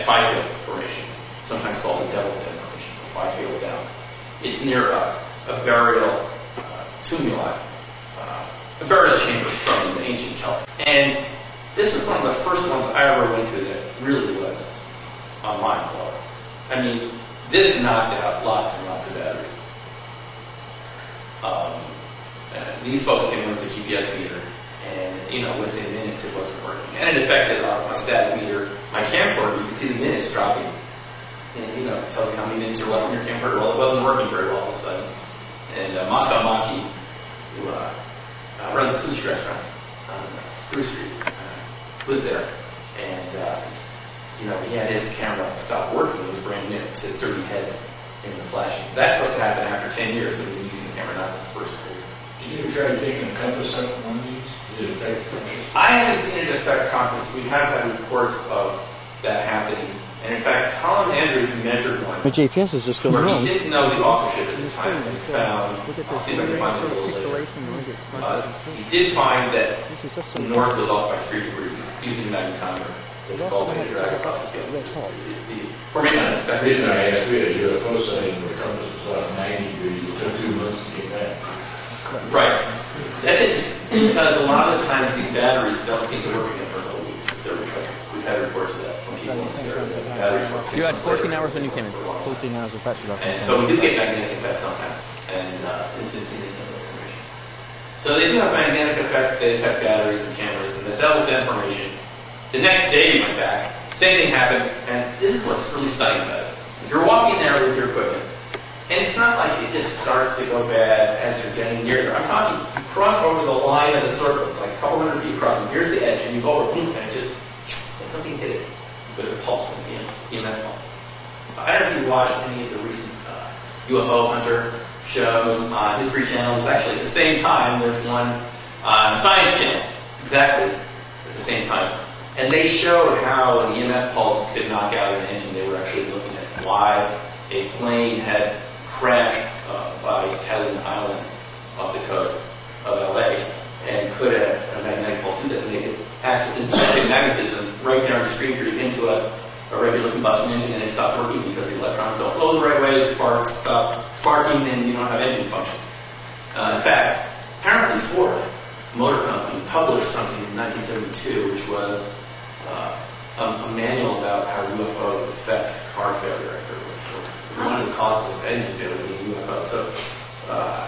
Five-Field Formation, sometimes called the Devil's Den Formation, or Five-Field Downs. It's near a burial tumuli, a burial chamber from the ancient Celts. And this was one of the first ones I ever went to that really was a mind blower. I mean, this knocked out lots and lots of batteries. These folks came in with a GPS meter, and within minutes it wasn't working. And it affected my static meter, my camcorder. You can see the minutes dropping. And it tells you how many minutes are left on your camcorder. Well, it wasn't working very well all of a sudden. And Masamaki, who runs a sushi restaurant on Spruce Street, was there. And he had his camera stop working. It was brand new to 30 heads in the flashing. That's supposed to happen after 10 years when you've been using the camera, not the first quarter. Did you try taking a compass out of one of these? Did it affect the compass? I haven't seen it affect compass. We have had reports of that happening. And in fact, Colin Andrews measured one. My GPS is just going where wrong. He didn't know the authorship at the time and found, I'll see if I can find it a little later. He did find that the north was off by 3 degrees using a magnetometer. It's called a drag across the field. The formation effect. The reason I asked, we had a UFO sighting where the compass was off 90 degrees. It took 2 months to get back. Right. That's interesting, because a lot of the times these batteries don't seem to work again for a couple weeks if they're recharged. We've had reports of that from people in this area. That the batteries work 6 You had months 14 later. hours when you came in. 14 hours of battery life. And so we do get magnetic effects sometimes, and it's been seen in some of the information. So they do have magnetic effects. They affect batteries and cameras, and the Devil's Den Formation. The next day we went back, same thing happened, and this is what's really stunning about it. You're walking there with your equipment, and it's not like it just starts to go bad as you're getting near there. I'm talking, you cross over the line of the circle, it's like a couple hundred feet across, and here's the edge, and you go over, boom, and it just, like something hit it with a pulse in the EMF pulse. I don't know if you watched any of the recent UFO Hunter shows on History Channel. It's actually at the same time, there's one on Science Channel, exactly at the same time. And they showed how an EMF pulse could knock out an engine. They were actually looking at why a plane had crashed by Catalina Island off the coast of LA and could have a magnetic pulse do that. And they could actually inject magnetism right there on the screen for you into a regular combustion engine, and it stops working because the electrons don't flow the right way, the sparks stop sparking, and you don't have engine function. In fact, apparently Ford Motor Company published something in 1972, which was a manual about how UFOs affect car failure. One of the causes of engine failure being UFOs. So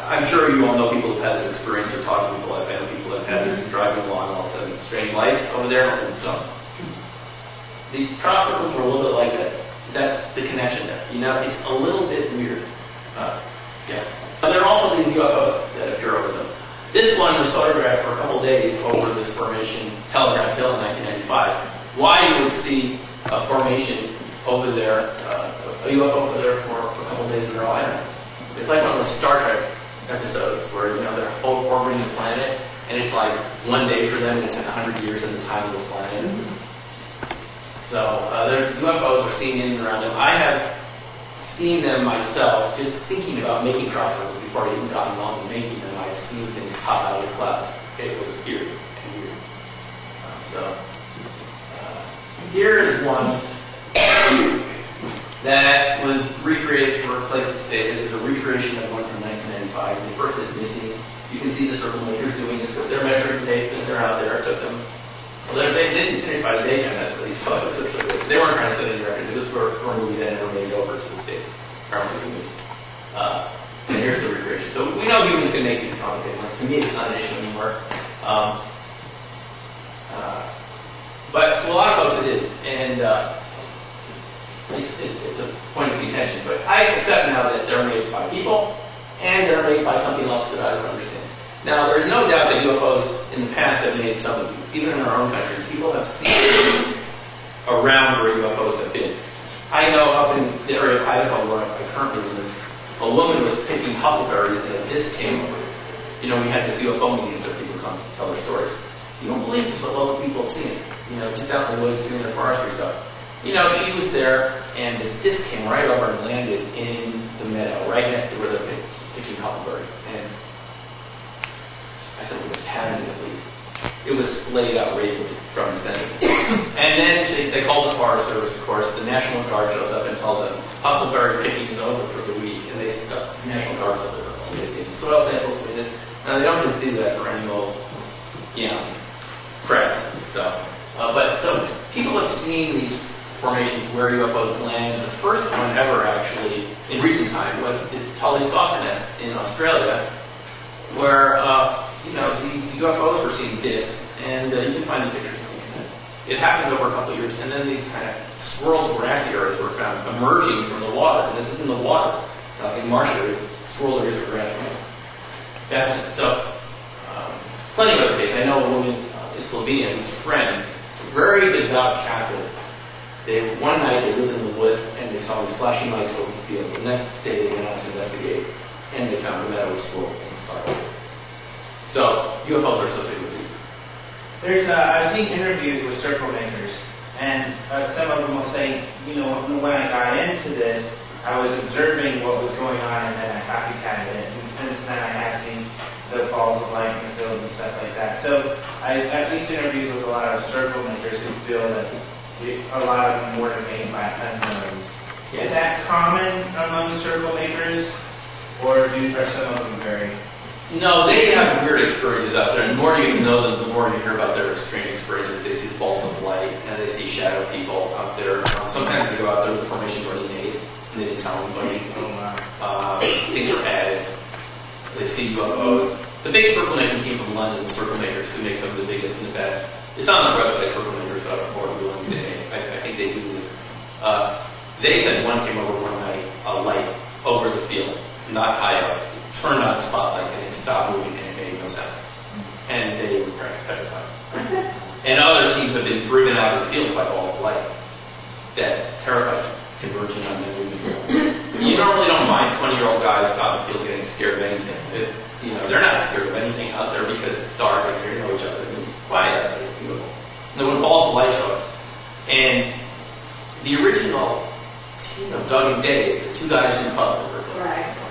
I'm sure you all know people who've had this experience, or talking to people I've had, people that have had this, driving along, and all of a sudden strange lights over there, and all of a sudden jump. The crop circles were a little bit like that. That's the connection there. It's a little bit weird. Yeah. But there are also these UFOs that appear over them. This one was photographed for a couple days over this formation, Telegraph Hill, in 1995. Why you would see a formation over there, a UFO over there for a couple days in a row, I don't know. It's like one of those Star Trek episodes where, they're orbiting the planet, and it's like one day for them, and it's 100 years in the time of the planet. So there's UFOs are seen in and around them. I have seen them myself, just thinking about making crop circles before I even got involved in making them. I've seen things pop out of the clouds. It was eerie and weird. Here is one that was recreated for a place to stay. This is a recreation of one from 1995. The Earth is missing. You can see the circle makers doing this with their measuring tape as they're out there. It took them. Well, they didn't finish by the daytime. That's what these photos. They weren't trying to set any records. It was for a movie that never made it over to the States. Paranormal movie. And here's the recreation. So we know humans can make these complicated ones. To me, it's not an issue anymore. But to a lot of folks, it is. And it's a point of contention. But I accept now that they're made by people, and they're made by something else that I don't understand. Now, there's no doubt that UFOs in the past have made some of these. Even in our own country, people have seen things around where UFOs have been. I know up in the area of Idaho where I currently live, a woman was picking huckleberries and a disc came over. We had this UFO meeting where people come tell their stories. You don't believe this, but local people have seen it. Just out in the woods doing their forestry stuff. She was there, and this disc came right over and landed in the meadow, right next to where they're picking huckleberries. And I said, it was patterned at least. it was splayed out radially from the center. And then they called the Forest Service, of course. The National Guard shows up and tells them huckleberry picking is over for the week, and the National Guard's over. They take soil samples, doing this. Now they don't just do that for any old, craft. So people have seen these formations where UFOs land. The first one ever, actually, in recent time, was the Tully saucer nest in Australia, where these UFOs were seeing discs, and you can find the pictures on the internet. It happened over a couple of years, and then these kind of swirled grassy areas were found emerging from the water, and this is in the water, in marsh area, swirled areas of grass. Fascinating. So, plenty of other cases. I know a woman in Slovenia whose friend, very devout Catholics. One night they lived in the woods and they saw these flashing lights over the field. The next day they went out to investigate, and they found a meadow squirrel in the star. So UFOs are associated with these. I've seen interviews with circle makers, and some of them will say, when I got into this, I was observing what was going on, and then I copycatted it. And since then, I have seen the balls of light in the field and stuff like that. So I at least interviews with a lot of circle makers who feel that a lot of them were made by unknowns. Yeah. Is that common among circle makers, or are some of them very? No, they have weird experiences out there, and the more you get to know them, the more you hear about their strange experiences. They see balls of light, and they see shadow people out there. Sometimes they go out there with the formations already made, and they didn't tell anybody. Things are added. They see UFOs. The big circle making team from London, the Circle Makers, who make some of the biggest and the best. It's on their website, circlemakers.org. I think they do this. They said one came over one night, a light over the field, not high up, turned on the spotlight, and it stopped moving, and it made no sound. And they were petrified. And other teams have been driven out of the fields by balls of light that terrified them, converging on them, moving around. You normally don't find 20-year-old guys out in the field getting scared of anything. They're not scared of anything out there because it's dark and you know each other. And it's quiet out there. It's beautiful. And then when balls of light show up, and the original team of Doug and Dave, the two guys from Boulder,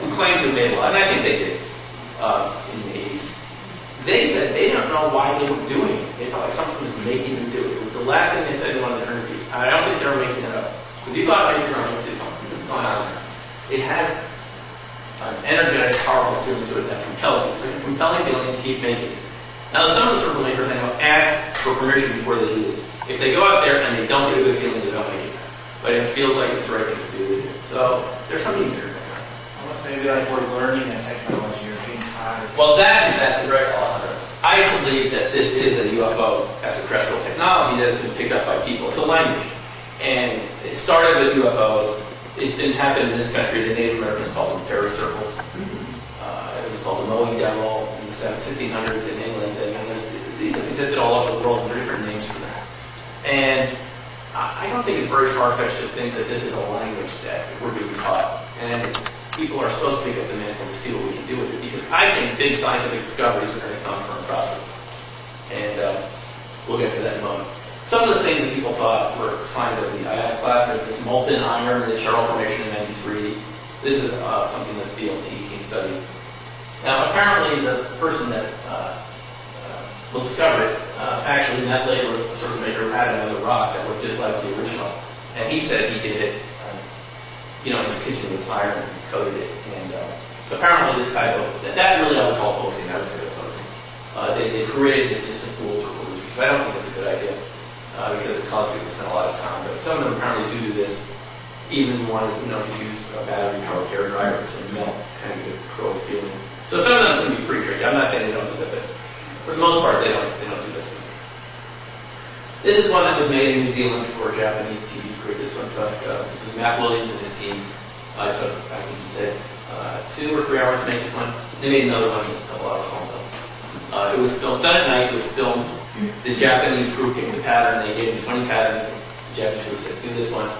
who claimed to have made a lot, and I think they did in the 80s, they said they don't know why they were doing it. They felt like something was making them do it. It was the last thing they said in one of their interviews. I don't think they were making it up. Because you go out and make your own, you'll see something that's going on there. It has an energetic, powerful feeling to it that compels you. It's like a compelling feeling to keep making it. Now, some of the circle makers I know ask for permission before they do this. If they go out there and they don't get a good feeling, they don't make it. But it feels like it's the right thing to do, they do. So there's something there. Almost maybe like we're learning the technology or being taught. Well, that's exactly right, Alejandro. I believe that this is a UFO extraterrestrial technology that has been picked up by people. It's a language. And it started with UFOs. It's been happening in this country. The Native Americans called them fairy circles. It was called the mowing devil in the 1600s in England. And these have existed all over the world, and there are different names for that. And I don't think it's very far-fetched to think that this is a language that we're being taught. And people are supposed to pick up the mantle to see what we can do with it. Because I think big scientific discoveries are going to come from Project. And we'll get to that in a moment. Some of the things that people thought were signs of the ionic class, there's this molten iron in the Cheryl Formation in '93. This is something that the BLT team studied. Now, apparently, the person that will discover it actually met later with a circle maker who had another rock that looked just like the original. And he said he did it, in his kitchen with fire and coated it. And apparently, this type of that really I would call hoaxing. I would say that's hoaxing. They created this just to fool circle makers, because I don't think that's a good idea. Because it caused people to spend a lot of time. But some of them apparently do this, even wanted to use a battery-powered hair dryer to melt, kind of get a curled feeling. So some of them can be pretty tricky. I'm not saying they don't do that, but for the most part, they don't do that too much. This is one that was made in New Zealand for a Japanese TV crew. This one took, it was Matt Williams and his team. It took, I think he said, 2 or 3 hours to make this one. They made another one a couple hours also. It was filmed, done at night. It was filmed. The Japanese crew picked the pattern. They gave them 20 patterns. And the Japanese crew said, do this one.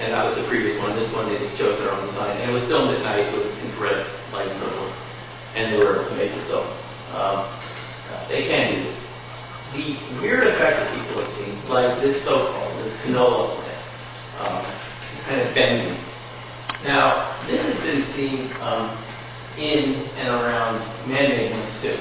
And that was the previous one. This one, they just chose their own design. And it was filmed at night with infrared light and so forth. And they were able to make it. So they can do this. The weird effects that people have seen, like this so-called, this canola plant, it's kind of bending. Now, this has been seen in and around man-made ones too.